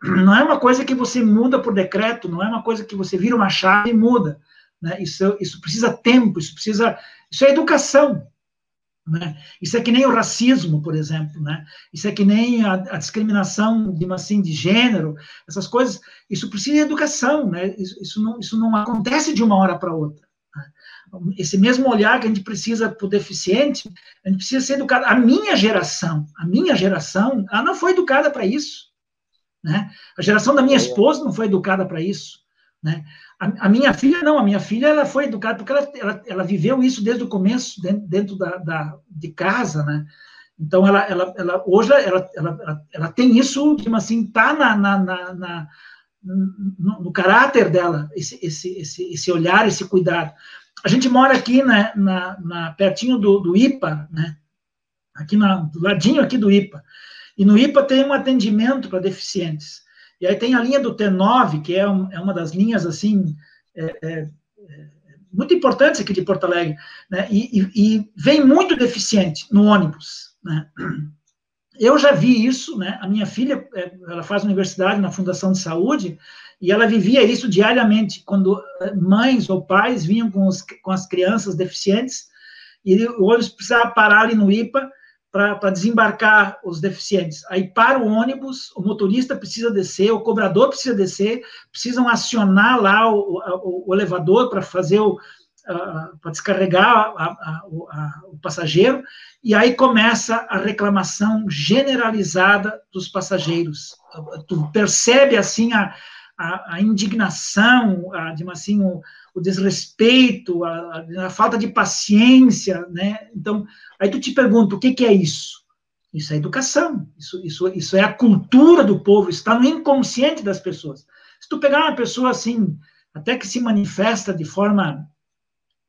não é uma coisa que você muda por decreto, não é uma coisa que você vira uma chave e muda, né? Isso precisa tempo, isso é educação, né? Isso é que nem o racismo, por exemplo, né? Isso é que nem a discriminação de gênero, essas coisas, isso precisa de educação, né? Isso não acontece de uma hora para outra. Esse mesmo olhar que a gente precisa para o deficiente, a gente precisa ser educado. A minha geração, ela não foi educada para isso, né? A geração da minha esposa não foi educada para isso, né? A minha filha, não, a minha filha, ela foi educada, porque ela viveu isso desde o começo, dentro de casa, né? Então, hoje, ela tem isso, tipo assim, tá no caráter dela, esse olhar, esse cuidado. A gente mora aqui, né, pertinho do IPA, né? Aqui do ladinho aqui do IPA. E no IPA tem um atendimento para deficientes. E aí tem a linha do T9, que é uma das linhas, assim, muito importantes aqui de Porto Alegre, né? E vem muito deficiente no ônibus, né? Eu já vi isso, né? A minha filha, ela faz universidade na Fundação de Saúde, e ela vivia isso diariamente, quando mães ou pais vinham com as crianças deficientes, e o ônibus precisava parar ali no IPA para desembarcar os deficientes. Aí para o ônibus, o motorista precisa descer, o cobrador precisa descer, precisam acionar lá o elevador para fazer para descarregar o passageiro, e aí começa a reclamação generalizada dos passageiros. Tu percebe, assim, a indignação, assim, o desrespeito, a falta de paciência, né? Então, aí tu te pergunta, o que é isso? Isso é educação, isso é a cultura do povo, isso está no inconsciente das pessoas. Se tu pegar uma pessoa, assim, até que se manifesta de forma,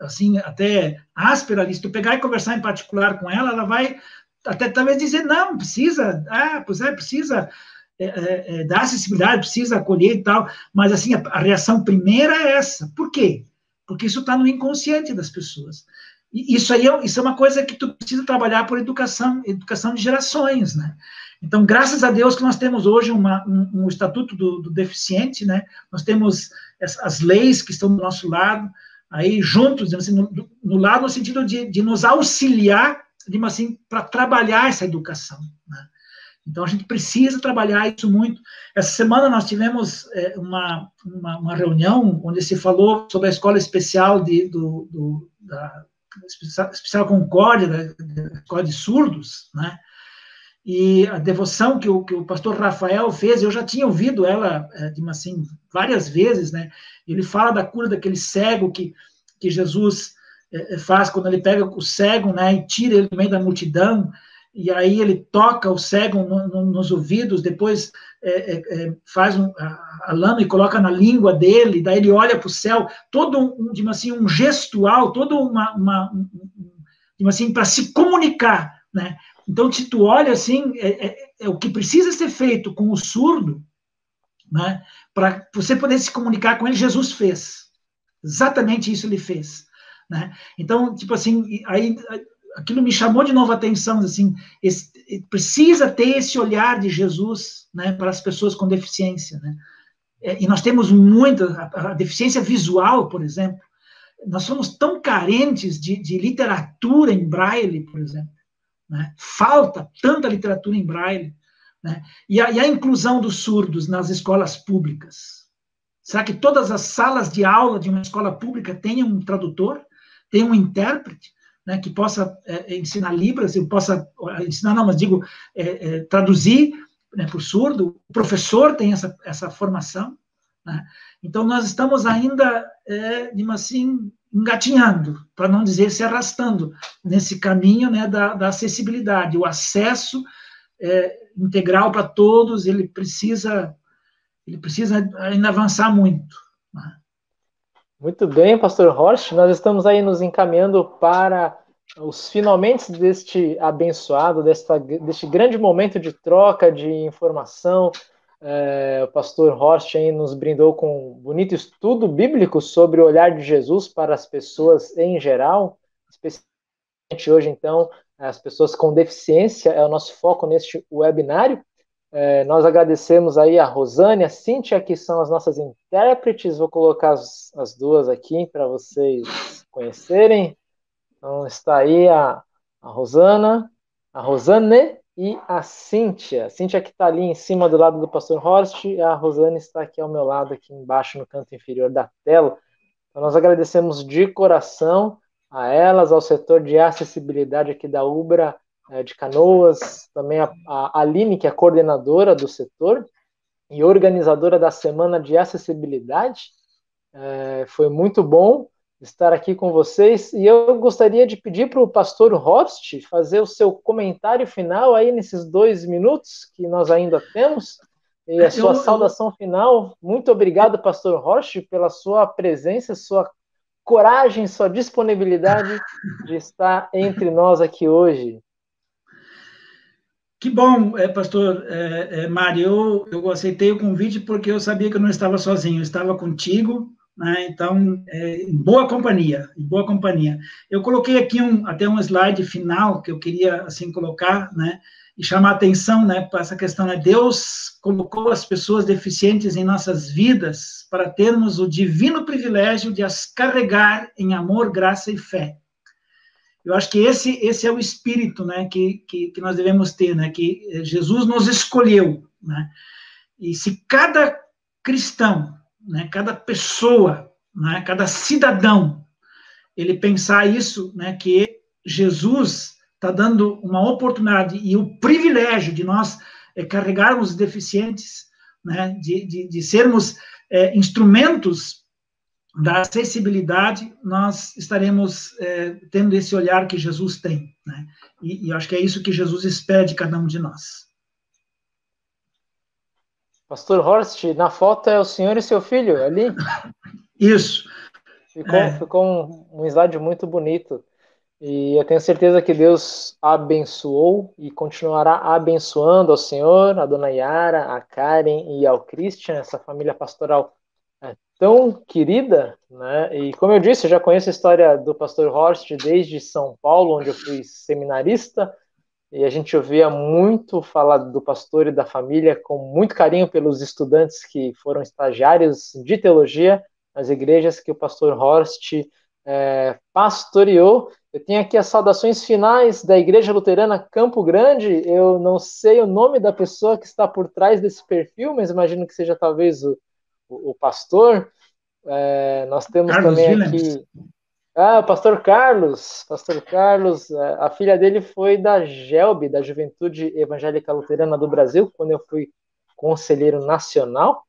assim, até áspera, se tu pegar e conversar em particular com ela, ela vai até talvez dizer, não, precisa, precisa dar acessibilidade, precisa acolher e tal, mas, assim, a reação primeira é essa. Por quê? Porque isso está no inconsciente das pessoas. E isso é uma coisa que tu precisa trabalhar por educação de gerações, né? Então, graças a Deus que nós temos hoje um Estatuto do Deficiente, né? Nós temos as leis que estão do nosso lado, aí juntos, assim, no lado no sentido de nos auxiliar, assim, para trabalhar essa educação, né? Então, a gente precisa trabalhar isso muito. Essa semana nós tivemos uma reunião onde se falou sobre a escola especial da Especial Concórdia, da escola de surdos, né? E a devoção que o pastor Rafael fez, eu já tinha ouvido ela, assim, várias vezes, né? Ele fala da cura daquele cego que Jesus faz quando ele pega o cego, né, e tira ele do meio da multidão, e aí ele toca o cego nos ouvidos, depois faz a lama e coloca na língua dele, daí ele olha para o céu, todo um gestual, todo assim, para se comunicar, né? Então, se tu olha assim, o que precisa ser feito com o surdo, né, para você poder se comunicar com ele, Jesus fez. Exatamente isso ele fez, né? Então, tipo assim, aí aquilo me chamou de novo a atenção, assim, precisa ter esse olhar de Jesus, né, para as pessoas com deficiência, né? E nós temos muita, a deficiência visual, por exemplo, nós somos tão carentes de literatura em braille, por exemplo, né? Falta tanta literatura em braille, né? E a inclusão dos surdos nas escolas públicas. Será que todas as salas de aula de uma escola pública têm um tradutor, tem um intérprete, né, que possa ensinar Libras, eu possa ensinar, não, mas digo, traduzir, né, para o surdo? O professor tem essa formação, né? Então, nós estamos ainda, assim, engatinhando, para não dizer se arrastando, nesse caminho, né, da acessibilidade. O acesso integral para todos, ele precisa ainda avançar muito, né? Muito bem, pastor Horst, nós estamos aí nos encaminhando para os finalmente deste abençoado, deste grande momento de troca de informação. O pastor Horst aí nos brindou com um bonito estudo bíblico sobre o olhar de Jesus para as pessoas em geral, especialmente hoje, então, as pessoas com deficiência é o nosso foco neste webinário. Nós agradecemos aí a Rosane, a Cíntia, que são as nossas intérpretes. Vou colocar as duas aqui para vocês conhecerem. Então está aí a Rosane e a Cíntia. A Cíntia que está ali em cima do lado do pastor Horst, e a Rosane está aqui ao meu lado, aqui embaixo no canto inferior da tela. Então nós agradecemos de coração a elas, ao setor de acessibilidade aqui da Ubra, de Canoas, também a Aline, que é coordenadora do setor e organizadora da Semana de Acessibilidade. Foi muito bom estar aqui com vocês, e eu gostaria de pedir para o pastor Horst fazer o seu comentário final aí nesses 2 minutos que nós ainda temos, e a sua saudação final. Muito obrigado, pastor Horst, pela sua presença, sua coragem, sua disponibilidade de estar entre nós aqui hoje. Que bom, pastor Mário, eu aceitei o convite porque eu sabia que eu não estava sozinho, eu estava contigo, né? Então, em boa companhia, em boa companhia. Eu coloquei aqui até um slide final que eu queria, assim, colocar, né? E chamar a atenção, né, para essa questão, né? Deus colocou as pessoas deficientes em nossas vidas para termos o divino privilégio de as carregar em amor, graça e fé. Eu acho que esse é o espírito, né, que nós devemos ter, né, que Jesus nos escolheu, né, e se cada cristão, né, cada pessoa, né, cada cidadão, ele pensar isso, né, que Jesus está dando uma oportunidade e o privilégio de nós carregarmos deficientes, né, de sermos instrumentos da acessibilidade, nós estaremos tendo esse olhar que Jesus tem, né? E eu acho que é isso que Jesus espera de cada um de nós. Pastor Horst, na foto é o senhor e seu filho ali? Isso. Ficou um slide muito bonito. E eu tenho certeza que Deus abençoou e continuará abençoando ao senhor, a dona Yara, a Karen e ao Christian, essa família pastoral tão querida, né? E como eu disse, eu já conheço a história do pastor Horst desde São Paulo, onde eu fui seminarista, e a gente ouvia muito falar do pastor e da família com muito carinho pelos estudantes que foram estagiários de teologia nas igrejas que o pastor Horst pastoreou. Eu tenho aqui as saudações finais da Igreja Luterana Campo Grande. Eu não sei o nome da pessoa que está por trás desse perfil, mas imagino que seja talvez o pastor. Nós temos Carlos também Willems. aqui o pastor Carlos. Pastor Carlos, a filha dele foi da GELB, da Juventude Evangélica Luterana do Brasil, quando eu fui conselheiro nacional.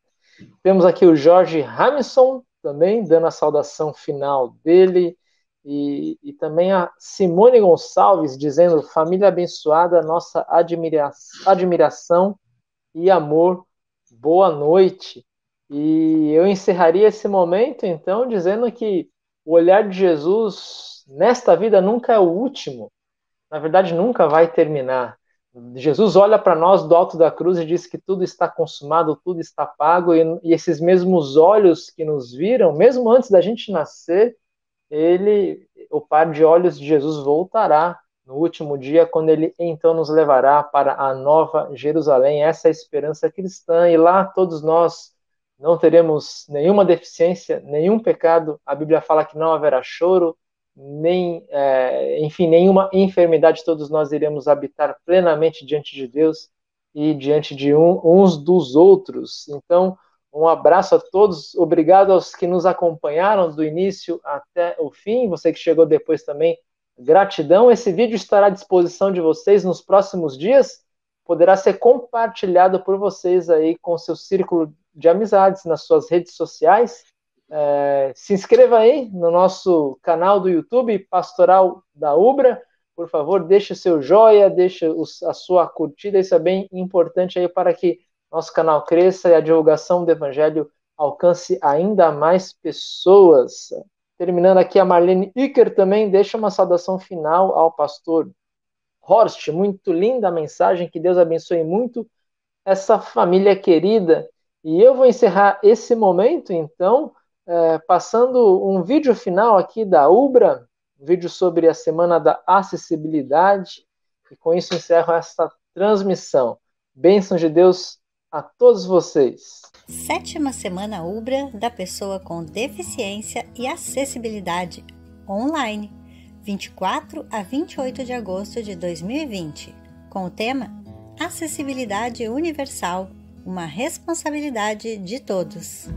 Temos aqui o Jorge Hamilton, também, dando a saudação final dele. E também a Simone Gonçalves, dizendo: família abençoada, nossa admiração e amor, boa noite. E eu encerraria esse momento, então, dizendo que o olhar de Jesus nesta vida nunca é o último, na verdade, nunca vai terminar. Jesus olha para nós do alto da cruz e diz que tudo está consumado, tudo está pago, e esses mesmos olhos que nos viram, mesmo antes da gente nascer, o par de olhos de Jesus voltará no último dia, quando ele então nos levará para a nova Jerusalém. Essa é a esperança cristã, e lá todos nós não teremos nenhuma deficiência, nenhum pecado. A Bíblia fala que não haverá choro, enfim, nenhuma enfermidade. Todos nós iremos habitar plenamente diante de Deus e diante de uns dos outros. Então, um abraço a todos, obrigado aos que nos acompanharam do início até o fim, você que chegou depois também, gratidão. Esse vídeo estará à disposição de vocês nos próximos dias, poderá ser compartilhado por vocês aí com seu círculo de amizades, nas suas redes sociais. Se inscreva aí no nosso canal do YouTube, Pastoral da Ubra, por favor, deixe o seu joia, deixe a sua curtida, isso é bem importante aí para que nosso canal cresça e a divulgação do Evangelho alcance ainda mais pessoas. Terminando aqui, a Marlene Iker também deixa uma saudação final ao pastor Horst. Muito linda a mensagem, que Deus abençoe muito essa família querida. E eu vou encerrar esse momento, então, passando um vídeo final aqui da Ubra, um vídeo sobre a Semana da Acessibilidade, e com isso encerro essa transmissão. Bênçãos de Deus a todos vocês. 7ª Semana Ubra da Pessoa com Deficiência e Acessibilidade online, 24 a 28 de agosto de 2020, com o tema Acessibilidade Universal, uma responsabilidade de todos.